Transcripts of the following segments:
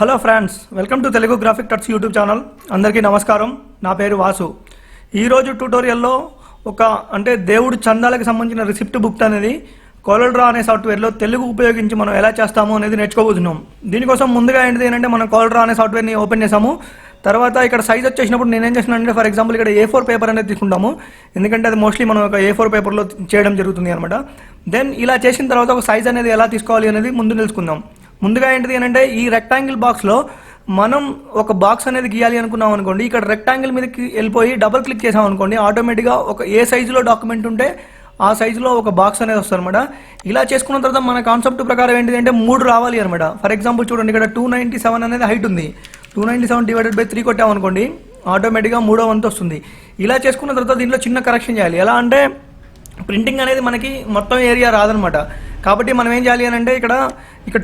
Hello friends, welcome to Telugu graphic touch YouTube channel. అందరికీ నమస్కారం. నా పేరు వాసు. ఈరోజు ట్యూటోరియల్లో అంటే దేవుడు చందాలకు సంబంధించిన రిసిప్ట్ బుక్ అనేది CorelDRAW అనే సాఫ్ట్వేర్లో తెలుగు ఉపయోగించి మనం ఎలా చేస్తాము అనేది నేర్చుకోబోతున్నాం. దీనికోసం ముందుగా ఏంటంటే మనం CorelDRAW అనే సాఫ్ట్వేర్ని ఓపెన్ చేసాము. తర్వాత ఇక్కడ సైజ్ వచ్చేసినప్పుడు నేనేం చేస్తున్నానంటే ఫర్ ఎగ్జాంపుల్ ఇక్కడ A4 పేపర్ అనేది తీసుకుంటాము, ఎందుకంటే అది మోస్ట్లీ మనం ఒక A4 పేపర్లో చేయడం జరుగుతుంది అనమాట. దెన్ ఇలా చేసిన తర్వాత ఒక సైజ్ అనేది ఎలా తీసుకోవాలి అనేది ముందు తెలుసుకుందాం. ముందుగా ఏంటంటే ఈ రెక్టాంగిల్ బాక్స్లో మనం ఒక బాక్స్ అనేది గీయాలి అనుకున్నాం అనుకోండి. ఇక్కడ రెక్టాంగిల్ మీదకి వెళ్ళిపోయి డబుల్ క్లిక్ చేసాం అనుకోండి, ఆటోమేటిక్గా ఒక ఏ సైజులో డాక్యుమెంట్ ఉంటే ఆ సైజులో ఒక బాక్స్ అనేది వస్తుంది అనమాట. ఇలా చేసుకున్న తర్వాత మన కాన్సెప్ట్ ప్రకారం ఏంటంటే 3 రావాలి అనమాట. ఫర్ ఎగ్జాంపుల్ చూడండి, ఇక్కడ 297 అనేది హైట్ ఉంది. 297 డివైడెడ్ బై 3 కొట్టామనుకోండి, ఆటోమేటిక్గా 3వ వంతు వస్తుంది. ఇలా చేసుకున్న తర్వాత దీంట్లో చిన్న కరెక్షన్ చేయాలి. ఎలా అంటే ప్రింటింగ్ అనేది మనకి మొత్తం ఏరియా రాదనమాట. కాబట్టి మనం ఏం చేయాలి అని అంటే ఇక్కడ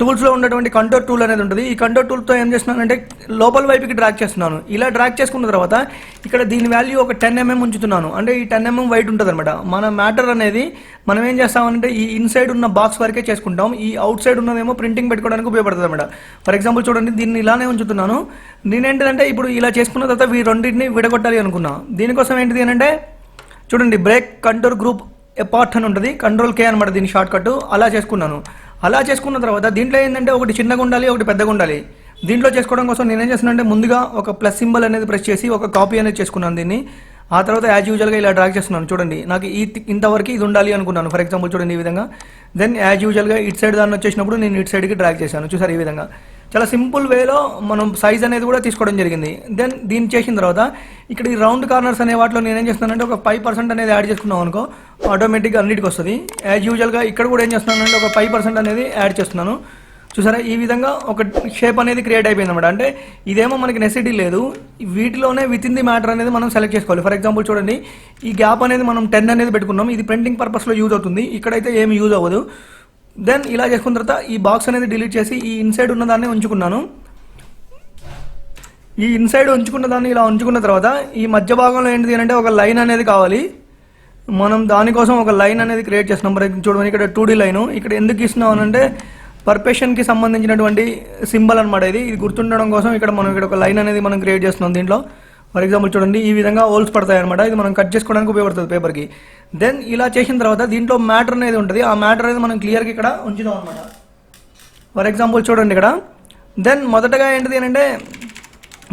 టూల్స్లో ఉన్నటువంటి కంట్రోల్ టూల్ అనేది ఉంటుంది. ఈ కంట్రోల్ టూల్తో ఏం చేస్తున్నానంటే లోపల వైపుకి డ్రాగ్ చేస్తున్నాను. ఇలా డ్రాగ్ చేసుకున్న తర్వాత ఇక్కడ దీని వాల్యూ ఒక 10 mm ఉంచుతున్నాను. అంటే ఈ 10 mm వైట్ ఉంటుంది అనమాట. మన మ్యాటర్ అనేది మనం ఏం చేస్తామంటే ఈ ఇన్సైడ్ ఉన్న బాక్స్ వరకే చేసుకుంటాం. ఈ అవుట్ సైడ్ ఉన్నదేమో ప్రింటింగ్ పెట్టుకోవడానికి ఉపయోగపడుతుంది అనమాట. ఫర్ ఎగ్జాంపుల్ చూడండి, దీన్ని ఇలానే ఉంచుతున్నాను. నేనేంటంటే ఇప్పుడు ఇలా చేసుకున్న తర్వాత ఈ రెండింటిని విడగొట్టాలి అనుకున్నా. దీనికోసం ఏంటిది అంటే చూడండి, బ్రేక్ కంట్రోల్ గ్రూప్ అపార్ట్ అని ఉంటుంది, కంట్రోల్ K అనమాట దీని షార్ట్ కట్. అలా చేసుకున్నాను. అలా చేసుకున్న తర్వాత దీంట్లో ఏంటంటే ఒకటి చిన్నగా ఉండాలి, ఒకటి పెద్దగా ఉండాలి. దీంట్లో చేసుకోవడం కోసం నేనేం చేస్తున్నానంటే ముందుగా ఒక ప్లస్ సింబల్ అనేది ప్రెస్ చేసి ఒక కాపీ అనేది చేసుకున్నాను దీన్ని. ఆ తర్వాత యాజ్ యూజువల్గా ఇలా డ్రాగ్ చేస్తున్నాను. చూడండి, నాకు ఇంతవరకు ఇది ఉండాలి అనుకున్నాను. ఫర్ ఎగ్జాంపుల్ చూడండి ఈ విధంగా. దెన్ యాజ్ యూజువల్గా ఇటు సైడ్ దాన్ని వచ్చేసినప్పుడు నేను ఇటు సైడ్కి డ్రాగ్ చేశాను. చూసారు, ఈ విధంగా చాలా సింపుల్ వేలో మనం సైజ్ అనేది కూడా తీసుకోవడం జరిగింది. దెన్ దీన్ని చేసిన తర్వాత ఇక్కడ ఈ రౌండ్ కార్నర్స్ అనే వాటిలో నేనేం చేస్తున్నానంటే ఒక 5% అనేది యాడ్ చేసుకున్నాం అనుకో, ఆటోమేటిక్గా అన్నిటికి వస్తుంది. యాజ్ యూజువల్గా ఇక్కడ కూడా ఏం చేస్తున్నానంటే ఒక 5% అనేది యాడ్ చేస్తున్నాను. చూసారా, ఈ విధంగా ఒక షేప్ అనేది క్రియేట్ అయిపోయింది అనమాట. అంటే ఇదేమో మనకి నెసిటీ లేదు, వీటిలోనే విత్ ఇన్ ది మ్యాటర్ అనేది మనం సెలెక్ట్ చేసుకోవాలి. ఫర్ ఎగ్జాంపుల్ చూడండి, ఈ గ్యాప్ అనేది మనం 10 అనేది పెట్టుకున్నాం. ఇది ప్రింటింగ్ పర్పస్లో యూజ్ అవుతుంది, ఇక్కడైతే ఏమి యూజ్ అవ్వదు. దెన్ ఇలా చేసుకున్న తర్వాత ఈ బాక్స్ అనేది డిలీట్ చేసి ఈ ఇన్సైడ్ ఉన్న దాన్ని ఉంచుకున్నాను. ఈ ఇన్సైడ్ ఉంచుకున్న దాన్ని ఇలా ఉంచుకున్న తర్వాత ఈ మధ్య భాగంలో ఏంటిది అంటే ఒక లైన్ అనేది కావాలి. మనం దానికోసం ఒక లైన్ అనేది క్రియేట్ చేస్తున్నాం. మరి చూడండి, ఇక్కడ 2D లైను. ఇక్కడ ఎందుకు ఇస్తున్నాం అంటే పర్ఫెక్షన్కి సంబంధించినటువంటి సింబల్ అనమాట. ఇది గుర్తుండడం కోసం ఇక్కడ ఒక లైన్ అనేది మనం క్రియేట్ చేస్తున్నాం దీంట్లో. ఫర్ ఎగ్జాంపుల్ చూడండి, ఈ విధంగా హోల్స్ పడతాయి అనమాట. ఇది మనం కట్ చేసుకోవడానికి ఉపయోగపడుతుంది పేపర్కి. దెన్ ఇలా చేసిన తర్వాత దీంట్లో మ్యాటర్ అనేది ఉంటుంది. ఆ మ్యాటర్ అనేది మనం క్లియర్గా ఇక్కడ ఉంచుదాం అనమాట. ఫర్ ఎగ్జాంపుల్ చూడండి ఇక్కడ. దెన్ మొదటగా ఏంటిది అంటే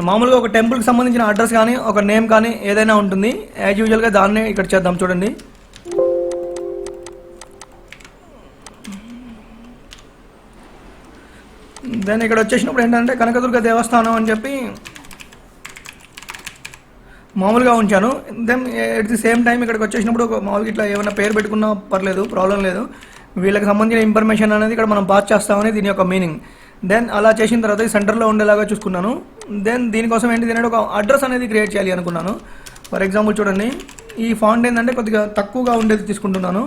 మామూలుగా ఒక టెంపుల్కి సంబంధించిన అడ్రస్ కానీ ఒక నేమ్ కానీ ఏదైనా ఉంటుంది. యాజ్ యూజువల్గా దాన్నే ఇక్కడ చేద్దాం. చూడండి, దెన్ ఇక్కడ వచ్చేసినప్పుడు ఏంటంటే కనకదుర్గ దేవస్థానం అని చెప్పి మామూలుగా ఉంచాను. Then at the same time ఇక్కడికి వచ్చేసినప్పుడు మామూలుగా ఇట్లా ఏమైనా పేరు పెట్టుకున్నా పర్లేదు, ప్రాబ్లం లేదు. వీళ్ళకి సంబంధించిన ఇన్ఫర్మేషన్ అనేది ఇక్కడ మనం పాస్ చేస్తామని దీని యొక్క మీనింగ్. దెన్ అలా చేసిన తర్వాత ఈ సెంటర్లో ఉండేలాగా చూసుకున్నాను. దెన్ దీనికోసం ఏంటి అంటే ఒక అడ్రస్ అనేది క్రియేట్ చేయాలి అనుకున్నాను. ఫర్ ఎగ్జాంపుల్ చూడండి, ఈ ఫాంట్ ఏంటంటే కొద్దిగా తక్కువగా ఉండేది తీసుకుంటున్నాను.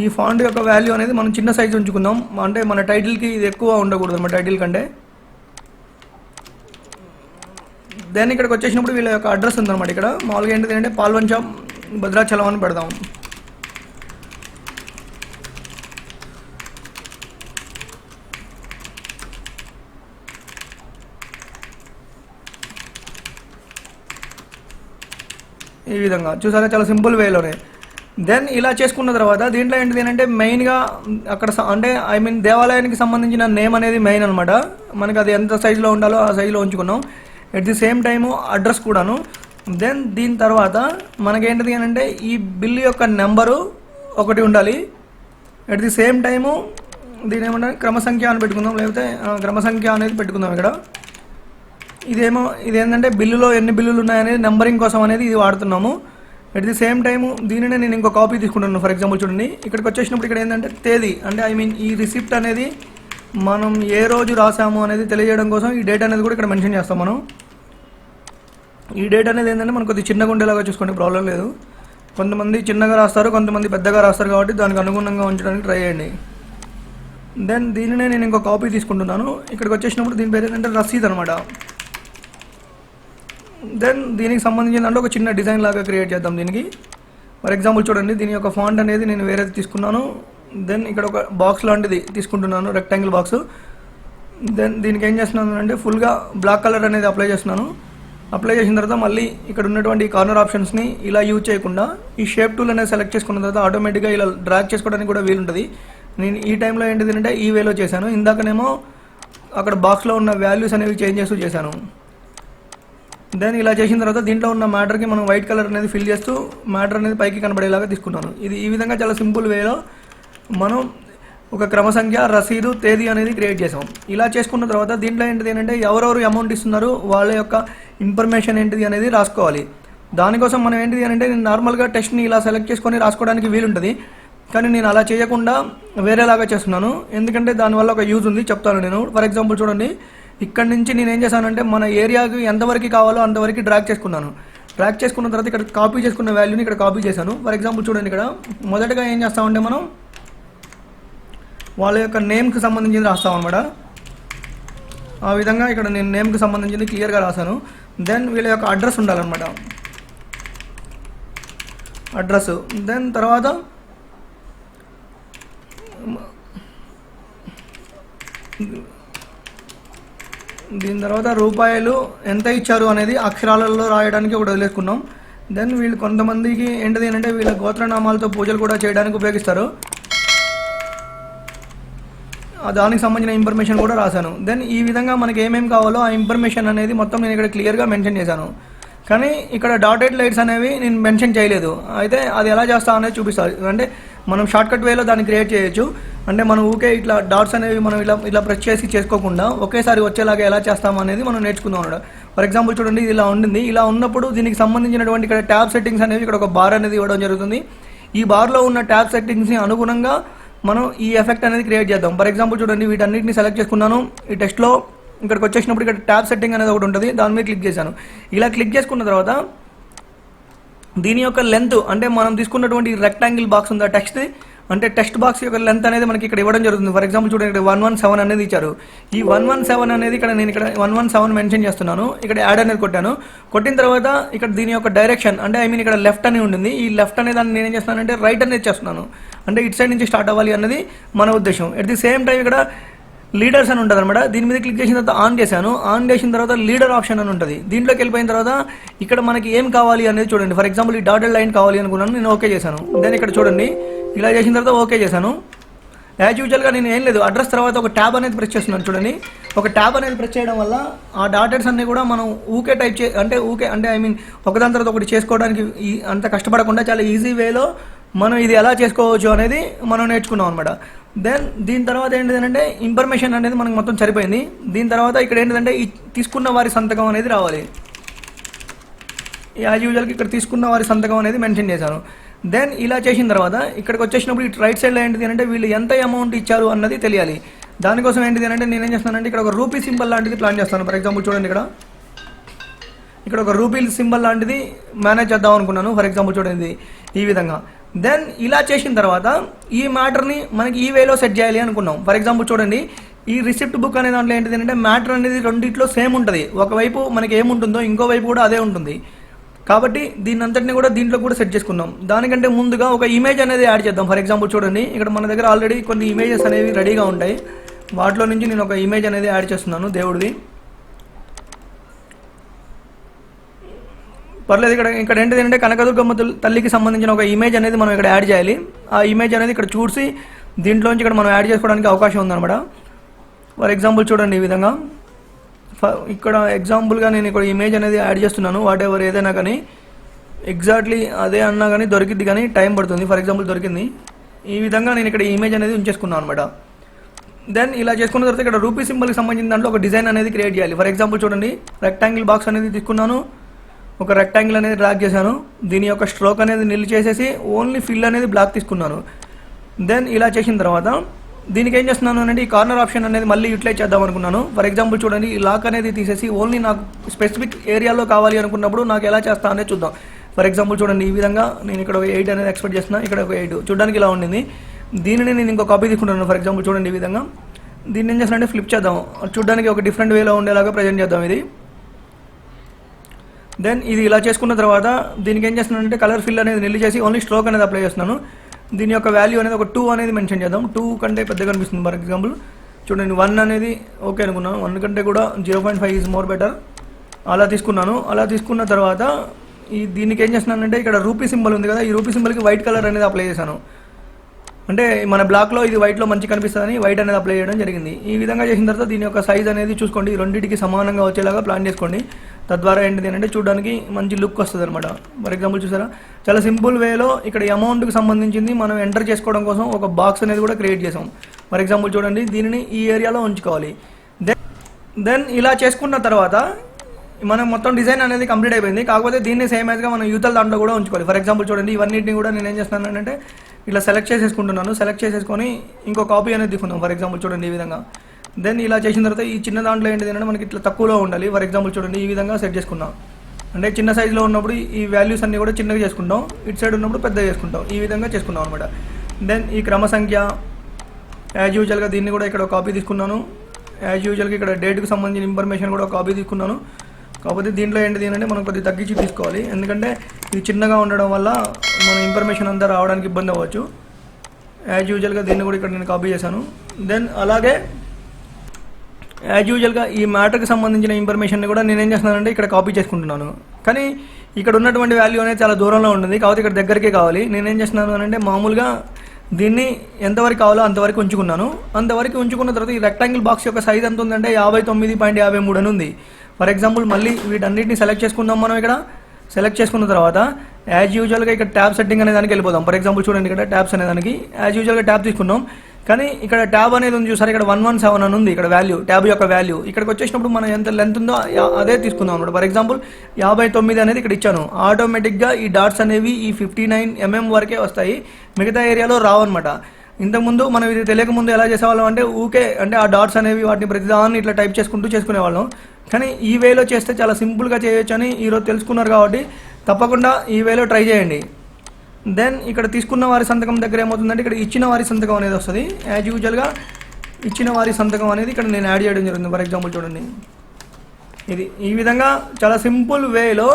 ఈ ఫాంట్ యొక్క వాల్యూ అనేది మనం చిన్న సైజు ఉంచుకుందాం. అంటే మన టైటిల్కి ఇది ఎక్కువ ఉండకూడదు మన టైటిల్ కంటే. దెన్ ఇక్కడికి వచ్చేసినప్పుడు వీళ్ళ యొక్క అడ్రస్ ఉందన్నమాట. ఇక్కడ మామూలుగా ఏంటిది అంటే పాల్వంచ భద్రాచలం అని పెడదాం. ఈ విధంగా చూసారా, చాలా సింపుల్ వేలోనే. దెన్ ఇలా చేసుకున్న తర్వాత దీంట్లో ఏంటిది అంటే మెయిన్గా అక్కడ అంటే దేవాలయానికి సంబంధించిన నేమ్ అనేది మెయిన్ అనమాట. మనకి అది ఎంత సైజులో ఉండాలో ఆ సైజులో ఉంచుకున్నాం. At the same time address కూడాను. దెన్ దీని తర్వాత మనకేంటిది అంటే ఈ బిల్లు యొక్క నెంబరు ఒకటి ఉండాలి. ఎట్ ది సేమ్ టైము దీని ఏమంటే క్రమసంఖ్య అని పెట్టుకుందాం, లేకపోతే క్రమసంఖ్య అనేది పెట్టుకుందాం. ఇక్కడ ఇదేంటంటే బిల్లులో ఎన్ని బిల్లులు ఉన్నాయనేది నెంబరింగ్ కోసం అనేది ఇది వాడుతున్నాము. ఎట్ ది సేమ్ టైము దీనినే నేను ఇంకో కాపీ తీసుకుంటున్నాను. ఫర్ ఎగ్జాంపుల్ చూడండి, ఇక్కడికి వచ్చేసినప్పుడు ఇక్కడ ఏంటంటే తేదీ అంటే ఈ రిసిప్ట్ అనేది మనం ఏ రోజు రాసాము అనేది తెలియజేయడం కోసం ఈ డేట్ అనేది కూడా ఇక్కడ మెన్షన్ చేస్తాం మనం. ఈ డేట్ అనేది ఏంటంటే మనకు కొద్దిగా చిన్నగా ఉండేలాగా చూసుకోండి, ప్రాబ్లం లేదు. కొంతమంది చిన్నగా రాస్తారు, కొంతమంది పెద్దగా రాస్తారు, కాబట్టి దానికి అనుగుణంగా ఉంచడానికి ట్రై చేయండి. దెన్ దీనినే నేను ఇంకో కాపీ తీసుకుంటున్నాను. ఇక్కడికి వచ్చేసినప్పుడు దీని పేరు ఏంటంటే రసీద్ అనమాట. దెన్ దీనికి సంబంధించిన దాంట్లో ఒక చిన్న డిజైన్ లాగా క్రియేట్ చేద్దాం దీనికి. ఫర్ ఎగ్జాంపుల్ చూడండి, దీని యొక్క ఫాంట్ అనేది నేను వేరేది తీసుకున్నాను. దెన్ ఇక్కడ ఒక బాక్స్ లాంటిది తీసుకుంటున్నాను, రెక్టాంగిల్ బాక్స్. దెన్ దీనికి ఏం చేస్తున్నాను అంటే ఫుల్గా బ్లాక్ కలర్ అనేది అప్లై చేస్తున్నాను. అప్లై చేసిన తర్వాత మళ్ళీ ఇక్కడ ఉన్నటువంటి కార్నర్ ఆప్షన్స్ని ఇలా యూజ్ చేయకుండా ఈ షేప్ టూల్ అనేది సెలెక్ట్ చేసుకున్న తర్వాత ఆటోమేటిక్గా ఇలా డ్రాగ్ చేసుకోవడానికి కూడా వీలుంటుంది. నేను ఈ టైంలో ఏంటిది అంటే ఈ వేలో చేశాను. ఇందాకనేమో అక్కడ బాక్స్లో ఉన్న వాల్యూస్ అనేవి చేంజ్ చేస్తూ చేశాను. దెన్ ఇలా చేసిన తర్వాత దీంట్లో ఉన్న మ్యాటర్కి మనం వైట్ కలర్ అనేది ఫిల్ చేస్తూ మ్యాటర్ అనేది పైకి కనబడేలాగా తీసుకున్నాను. ఇది ఈ విధంగా చాలా సింపుల్ వేలో మనం ఒక క్రమ సంఖ్య, రసీదు, తేదీ అనేది క్రియేట్ చేసాం. ఇలా చేసుకున్న తర్వాత దీంట్లో ఏంటిది ఏంటంటే ఎవరెవరు అమౌంట్ ఇస్తున్నారు, వాళ్ళ యొక్క ఇన్ఫర్మేషన్ ఏంటిది అనేది రాసుకోవాలి. దానికోసం మనం ఏంటిది అంటే నేను నార్మల్గా టెక్స్ట్ని ఇలా సెలెక్ట్ చేసుకొని రాసుకోవడానికి వీలుంటుంది. కానీ నేను అలా చేయకుండా వేరేలాగా చేస్తున్నాను. ఎందుకంటే దానివల్ల ఒక యూజ్ ఉంది, చెప్తాను నేను. ఫర్ ఎగ్జాంపుల్ చూడండి, ఇక్కడ నుంచి నేను ఏం చేశానంటే మన ఏరియాకి ఎంతవరకు కావాలో అంతవరకు డ్రాగ్ చేసుకున్నాను. డ్రాగ్ చేసుకున్న తర్వాత ఇక్కడ కాపీ చేసుకున్న వాల్యూని ఇక్కడ కాపీ చేశాను. ఫర్ ఎగ్జాంపుల్ చూడండి, ఇక్కడ మొదటగా ఏం చేస్తామంటే మనం వాళ్ళ యొక్క నేమ్కి సంబంధించింది రాస్తాం అనమాట. ఆ విధంగా ఇక్కడ నేను నేమ్కి సంబంధించింది క్లియర్గా రాశాను. దెన్ వీళ్ళ యొక్క అడ్రస్ ఉండాలన్నమాట, అడ్రస్. దెన్ తర్వాత దీని తర్వాత రూపాయలు ఎంత ఇచ్చారు అనేది అక్షరాలలో రాయడానికి ఒకటి వదిలేసుకున్నాం. దెన్ వీళ్ళు కొంతమందికి ఏంటిది అంటే వీళ్ళ గోత్రనామాలతో పూజలు కూడా చేయడానికి ఉపయోగిస్తారు. దానికి సంబంధించిన ఇన్ఫర్మేషన్ కూడా రాశాను. దెన్ ఈ విధంగా మనకి ఏమేమి కావాలో ఆ ఇన్ఫర్మేషన్ అనేది మొత్తం నేను ఇక్కడ క్లియర్గా మెన్షన్ చేశాను. కానీ ఇక్కడ డాటెడ్ లైట్స్ అనేవి నేను మెన్షన్ చేయలేదు. అయితే అది ఎలా చేస్తా అనేది చూపిస్తాను. అంటే మనం షార్ట్కట్ వేలో దాన్ని క్రియేట్ చేయొచ్చు. అంటే మనం ఊకే ఇట్లా డాట్స్ అనేవి మనం ఇలా ప్రెస్ చేసి చేసుకోకుండా ఒకేసారి వచ్చేలాగా ఎలా చేస్తాం అనేది మనం నేర్చుకుందాం అన్నమాట. ఫర్ ఎగ్జాంపుల్ చూడండి, ఇది ఇలా ఉండింది. ఇలా ఉన్నప్పుడు దీనికి సంబంధించినటువంటి ఇక్కడ ట్యాబ్ సెట్టింగ్స్ అనేవి ఇక్కడ ఒక బార్ అనేది ఇవ్వడం జరుగుతుంది. ఈ బార్లో ఉన్న ట్యాబ్ సెట్టింగ్స్ని అనుగుణంగా మనం ఈ ఎఫెక్ట్ అనేది క్రియేట్ చేద్దాం. ఫర్ ఎగ్జాంపుల్ చూడండి, వీటన్నిటిని సెలెక్ట్ చేసుకున్నాను. ఈ టెక్స్ట్లో ఇక్కడికి వచ్చేసినప్పుడు ఇక్కడ ట్యాబ్ సెట్టింగ్ అనేది ఒకటి ఉంటుంది, దాని మీద క్లిక్ చేశాను. ఇలా క్లిక్ చేసుకున్న తర్వాత దీని యొక్క లెంత్, అంటే మనం తీసుకున్నటువంటి రెక్టాంగిల్ బాక్స్ ఉంది, ఆ టెక్స్ట్ అంటే టెక్స్ట్ బాక్స్ యొక్క లెంత్ అనేది మనకి ఇక్కడ ఇవ్వడం జరుగుతుంది. ఫర్ ఎగ్జాంపుల్ చూడండి, ఇక్కడ 117 అనేది ఇచ్చారు. ఈ 117 అనేది ఇక్కడ నేను ఇక్కడ 117 మెన్షన్ చేస్తున్నాను. ఇక్కడ యాడ్ అనేది కొట్టాను. కొట్టిన తర్వాత ఇక్కడ దీని యొక్క డైరెక్షన్, అంటే ఇక్కడ లెఫ్ట్ అని ఉంటుంది. ఈ లెఫ్ట్ అనే దాన్ని నేను ఏం చేస్తున్నానంటే రైట్ అనేది చేస్తున్నాను. అంటే ఇటు సైడ్ నుంచి స్టార్ట్ అవ్వాలి అన్నది మన ఉద్దేశం. ఎట్ ది సేమ్ టైం ఇక్కడ లీడర్స్ అని ఉంటుంది అనమాట. దీని మీద క్లిక్ చేసిన తర్వాత ఆన్ చేశాను. ఆన్ చేసిన తర్వాత లీడర్ ఆప్షన్ అని ఉంటుంది. దీంట్లోకి వెళ్ళిపోయిన తర్వాత ఇక్కడ మనకి ఏం కావాలి అనేది చూడండి. ఫర్ ఎగ్జాంపుల్ ఈ డాటెడ్ లైన్ కావాలి అనుకున్నాను, నేను ఓకే చేశాను. దెన్ ఇక్కడ చూడండి, ఇలా చేసిన తర్వాత ఓకే చేశాను. యాజ్ యూజువల్గా నేను ఏం లేదు, అడ్రస్ తర్వాత ఒక ట్యాబ్ అనేది ప్రెస్ చేస్తున్నాను. చూడండి, ఒక ట్యాబ్ అనేది ప్రెస్ చేయడం వల్ల ఆ డాటెడ్స్ అన్నీ కూడా మనం ఊకే టైప్ అంటే ఒకదాని తర్వాత ఒకటి చేసుకోవడానికి అంత కష్టపడకుండా చాలా ఈజీ వేలో మనం ఇది ఎలా చేసుకోవచ్చు అనేది మనం నేర్చుకున్నాం అనమాట. దెన్ దీని తర్వాత ఏంటిదంటే ఇన్ఫర్మేషన్ అనేది మనకు మొత్తం సరిపోయింది. దీని తర్వాత ఇక్కడ ఏంటిదంటే ఈ తీసుకున్న వారి సంతకం అనేది రావాలి. యాజ్ యూజువల్గా ఇక్కడ తీసుకున్న వారి సంతకం అనేది మెన్షన్ చేశాను. దెన్ ఇలా చేసిన తర్వాత ఇక్కడికి వచ్చేసినప్పుడు ఇటు రైట్ సైడ్లో ఏంటిది అంటే వీళ్ళు ఎంత అమౌంట్ ఇచ్చారు అన్నది తెలియాలి. దానికోసం ఏంటిది అంటే నేనేం చేస్తానంటే ఇక్కడ ఒక రూపీ సింబల్ లాంటిది ప్లాన్ చేస్తాను. ఫర్ ఎగ్జాంపుల్ చూడండి, ఇక్కడ ఒక రూపీ సింబల్ లాంటిది మేనేజ్ చేద్దాం అనుకున్నాను. ఫర్ ఎగ్జాంపుల్ చూడండి ఈ విధంగా. దెన్ ఇలా చేసిన తర్వాత ఈ మ్యాటర్ని మనకి ఈ వేలో సెట్ చేయాలి అనుకున్నాం. ఫర్ ఎగ్జాంపుల్ చూడండి, ఈ రిసిప్ట్ బుక్ అనే దాంట్లో ఏంటిది అంటే మ్యాటర్ అనేది రెండిట్లో సేమ్ ఉంటుంది. ఒకవైపు మనకి ఏముంటుందో ఇంకో వైపు కూడా అదే ఉంటుంది. కాబట్టి దీని అంతటిని కూడా దీంట్లో కూడా సెట్ చేసుకుందాం. దానికంటే ముందుగా ఒక ఇమేజ్ అనేది యాడ్ చేద్దాం. ఫర్ ఎగ్జాంపుల్ చూడండి, ఇక్కడ మన దగ్గర ఆల్రెడీ కొన్ని ఇమేజెస్ అనేవి రెడీగా ఉంటాయి. వాటిలో నుంచి నేను ఒక ఇమేజ్ అనేది యాడ్ చేస్తున్నాను, దేవుడిది. పర్లేదు, ఇక్కడ ఏంటిది అంటే కనకదుర్గమ్మ తల్లికి సంబంధించిన ఒక ఇమేజ్ అనేది మనం ఇక్కడ యాడ్ చేయాలి. ఆ ఇమేజ్ అనేది ఇక్కడ చూసి దీంట్లోంచి ఇక్కడ మనం యాడ్ చేసుకోవడానికి అవకాశం ఉందన్నమాట. ఫర్ ఎగ్జాంపుల్ చూడండి, ఈ విధంగా ఇక్కడ ఎగ్జాంపుల్గా నేను ఇక్కడ ఇమేజ్ అనేది యాడ్ చేస్తున్నాను. వాట్ ఎవర్ ఏదైనా కానీ ఎగ్జాక్ట్లీ అదే అన్నా కానీ దొరికింది, కానీ టైం పడుతుంది. ఫర్ ఎగ్జాంపుల్ దొరికింది. ఈ విధంగా నేను ఇక్కడ ఇమేజ్ అనేది ఉంచేసుకున్నాను అనమాట. దెన్ ఇలా చేసుకున్న తర్వాత ఇక్కడ రూపీ సింబల్కి సంబంధించిన దాంట్లో ఒక డిజైన్ అనేది క్రియేట్ చేయాలి. ఫర్ ఎగ్జాంపుల్ చూడండి, రెక్టాంగిల్ బాక్స్ అనేది తీసుకున్నాను, ఒక రెక్టాంగిల్ అనేది డ్రాగ్ చేశాను. దీని యొక్క స్ట్రోక్ అనేది నిల్ చేసేసి ఓన్లీ ఫిల్ అనేది బ్లాక్ తీసుకున్నాను. దెన్ ఇలా చేసిన తర్వాత దీనికి ఏం చేస్తున్నాను అంటే ఈ కార్నర్ ఆప్షన్ అనేది మళ్ళీ యూటిలైజ్ చేద్దాం అనుకున్నాను. ఫర్ ఎగ్జాంపుల్ చూడండి, ఈ లాక్ అనేది తీసేసి ఓన్లీ నాకు స్పెసిఫిక్ ఏరియాలో కావాలి అనుకున్నప్పుడు నాకు ఎలా చేస్తా అనేది చూద్దాం. ఫర్ ఎగ్జాంపుల్ చూడండి, ఈ విధంగా నేను ఇక్కడ ఒక 8 అనేది ఎక్స్పెక్ట్ చేస్తున్నా. ఇక్కడ ఒక 8 చూడడానికి ఇలా ఉండింది. దీనిని నేను ఇంకో కాపీ తీసుకుంటాను. ఫర్ ఎగ్జాంపుల్ చూడండి, ఈ విధంగా దీన్ని ఏం చేస్తానంటే ఫ్లిప్ చేద్దాం. చూడడానికి ఒక డిఫరెంట్ వేలో ఉండేలాగా ప్రజెంట్ చేద్దాం ఇది. దెన్ ఇది ఇలా చేసుకున్న తర్వాత దీనికి ఏం చేస్తున్నానంటే కలర్ ఫిల్ అనేది నిల్లు చేసి ఓన్లీ స్ట్రోక్ అనేది అప్లై చేస్తున్నాను. దీని యొక్క వాల్యూ అనేది ఒక 2 అనేది మెన్షన్ చేద్దాం. 2 కంటే పెద్దగా కనిపిస్తుంది. ఫర్ ఎగ్జాంపుల్ చూడండి 1 అనేది ఓకే అనుకున్నాను, 1 కంటే కూడా 0.5 ఈజ్ మోర్ బెటర్. అలా తీసుకున్నాను. అలా తీసుకున్న తర్వాత దీనికి ఏం చేస్తున్నానంటే ఇక్కడ రూపీ సింబల్ ఉంది కదా, ఈ రూపీ సింబల్కి వైట్ కలర్ అనేది అప్లై చేశాను. అంటే మన బ్లాక్లో ఇది వైట్లో మంచి కనిపిస్తుందని వైట్ అనేది అప్లై చేయడం జరిగింది. ఈ విధంగా చేసిన తర్వాత దీని యొక్క సైజ్ అనేది చూసుకోండి, రెండింటికి సమానంగా వచ్చేలాగా ప్లాన్ చేసుకోండి. తద్వారా ఏంటిది అంటే చూడడానికి మంచి లుక్ వస్తుంది అనమాట. ఫర్ ఎగ్జాంపుల్ చూసారా, చాలా సింపుల్ వేలో ఇక్కడ అమౌంట్కి సంబంధించింది మనం ఎంటర్ చేసుకోవడం కోసం ఒక బాక్స్ అనేది కూడా క్రియేట్ చేసాం. ఫర్ ఎగ్జాంపుల్ చూడండి, దీనిని ఈ ఏరియాలో ఉంచుకోవాలి. దెన్ ఇలా చేసుకున్న తర్వాత మనం మొత్తం డిజైన్ అనేది కంప్లీట్ అయిపోయింది. కాకపోతే దీన్ని సేమ్ యాజ్గా మనం యూతల దాంట్లో కూడా ఉంచుకోవాలి. ఫర్ ఎగ్జాంపుల్ చూడండి, ఇవన్నిటిని కూడా నేను ఏం చేస్తున్నాను అంటే ఇలా సెలెక్ట్ చేసేసుకుంటున్నాను. సెలెక్ట్ చేసేసుకొని ఇంకో కాపీ అనేది తీసుకుందాం. ఫర్ ఎగ్జాంపుల్ చూడండి ఈ విధంగా. దెన్ ఇలా చేసిన తర్వాత ఈ చిన్న దాంట్లో ఏంటిది అంటే మనకి ఇట్లా తక్కువలో ఉండాలి. ఫర్ ఎగ్జాంపుల్ చూడండి ఈ విధంగా సెట్ చేసుకున్నాం. అంటే చిన్న సైజులో ఉన్నప్పుడు ఈ వాల్యూస్ అన్నీ కూడా చిన్నగా చేసుకుంటాం, ఇటు సైడ్ ఉన్నప్పుడు పెద్దగా చేసుకుంటాం. ఈ విధంగా చేసుకున్నాం అనమాట. దెన్ ఈ క్రమ సంఖ్య యాజ్ యూజువల్గా దీన్ని కూడా ఇక్కడ కాపీ తీసుకున్నాను. యాజ్ యూజువల్గా ఇక్కడ డేట్కి సంబంధించిన ఇన్ఫర్మేషన్ కూడా కాపీ తీసుకున్నాను. కాకపోతే దీంట్లో ఏంటిది అంటే మనం కొద్దిగా తగ్గించి తీసుకోవాలి, ఎందుకంటే ఇది చిన్నగా ఉండడం వల్ల మన ఇన్ఫర్మేషన్ అంతా రావడానికి ఇబ్బంది అవ్వచ్చు. యాజ్ యూజువల్గా దీన్ని కూడా ఇక్కడ నేను కాపీ చేశాను. దెన్ అలాగే యాజ్ యూజువల్గా ఈ మ్యాటర్కి సంబంధించిన ఇన్ఫర్మేషన్ని కూడా నేను ఏం చేస్తున్నానంటే ఇక్కడ కాపీ చేసుకుంటున్నాను. కానీ ఇక్కడ ఉన్నటువంటి వాల్యూ అనేది చాలా దూరంలో ఉంటుంది, కాబట్టి ఇక్కడ దగ్గరికే కావాలి. నేనేం చేస్తున్నాను అంటే మామూలుగా దీన్ని ఎంతవరకు కావాలో అంతవరకు ఉంచుకున్నాను. అంతవరకు ఉంచుకున్న తర్వాత ఈ రెక్టాంగిల్ బాక్స్ యొక్క సైజ్ ఎంత ఉందంటే 59.53 అని ఉంది. ఫర్ ఎగ్జాంపుల్ మళ్ళీ వీటన్నిటిని సెలెక్ట్ చేసుకుందాం. మనం ఇక్కడ సెలెక్ట్ చేసుకున్న తర్వాత యాజ్ యూజువల్గా ఇక్కడ ట్యాబ్ సెట్టింగ్ అనే దానికి వెళ్ళిపోదాం. ఫర్ ఎగ్జాంపుల్ చూడండి, ఇక్కడ ట్యాబ్స్ అనే దానికి యాజ్ యూజువల్గా ట్యాబ్ తీసుకున్నాం. కానీ ఇక్కడ ట్యాబ్ అనేది ఉంది చూసారు, ఇక్కడ 117 అని ఉంది ఇక్కడ వాల్యూ, ట్యాబ్ యొక్క వాల్యూ. ఇక్కడికి వచ్చేసినప్పుడు మనం ఎంత లెంత్ ఉందో అదే తీసుకుందాం అనమాట. ఫర్ ఎగ్జాంపుల్ 59 అనేది ఇక్కడ ఇచ్చాను. ఆటోమేటిక్గా ఈ డాట్స్ అనేవి ఈ 59 mm వరకే వస్తాయి, మిగతా ఏరియాలో రావన్నమాట. ఇంతకుముందు మనం ఇది తెలియకముందు ఎలా చేసేవాళ్ళం అంటే ఊకే అంటే ఆ డాట్స్ అనేవి వాటిని ప్రతిదాన్ని ఇట్లా టైప్ చేసుకుంటూ చేసుకునేవాళ్ళం. కానీ ఈ వేలో చేస్తే చాలా సింపుల్గా చేయొచ్చు అని ఈరోజు తెలుసుకున్నారు, కాబట్టి తప్పకుండా ఈ వేలో ట్రై చేయండి. దెన్ ఇక్కడ తీసుకున్న వారి సంతకం దగ్గర ఏమవుతుందంటే ఇక్కడ ఇచ్చిన వారి సంతకం అనేది వస్తుంది. యాజ్ యూజువల్గా ఇచ్చిన వారి సంతకం అనేది ఇక్కడ నేను యాడ్ చేయడం జరుగుతుంది. ఫర్ ఎగ్జాంపుల్ చూడండి, ఇది ఈ విధంగా చాలా సింపుల్ వేలో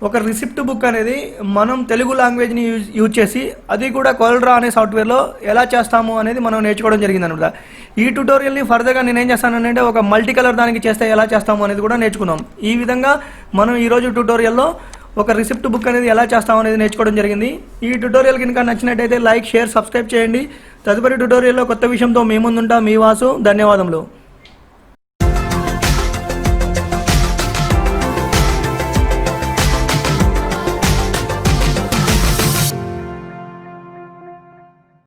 ఒక రిసిప్ట్ బుక్ అనేది మనం తెలుగు లాంగ్వేజ్ని యూజ్ చేసి అది కూడా CorelDRAW అనే సాఫ్ట్వేర్లో ఎలా చేస్తాము అనేది మనం నేర్చుకోవడం జరిగింది అనమాట. ఈ ట్యూటోరియల్ని ఫర్దర్గా నేను ఏం చేస్తానంటే ఒక మల్టీ కలర్ దానికి చేస్తే ఎలా చేస్తాము అనేది కూడా నేర్చుకున్నాం. ఈ విధంగా మనం ఈరోజు ట్యూటోరియల్లో ఒక రిసిప్ట్ బుక్ అనేది ఎలా చేస్తాం అనేది నేర్చుకోవడం జరిగింది. ఈ ట్యూటోరియల్ కనుక నచ్చినట్టయితే లైక్, షేర్, సబ్స్క్రైబ్ చేయండి. తదుపరి ట్యూటోరియల్లో కొత్త విషయంతో మీ ముందుంటా. మీ వాసు. ధన్యవాదములు.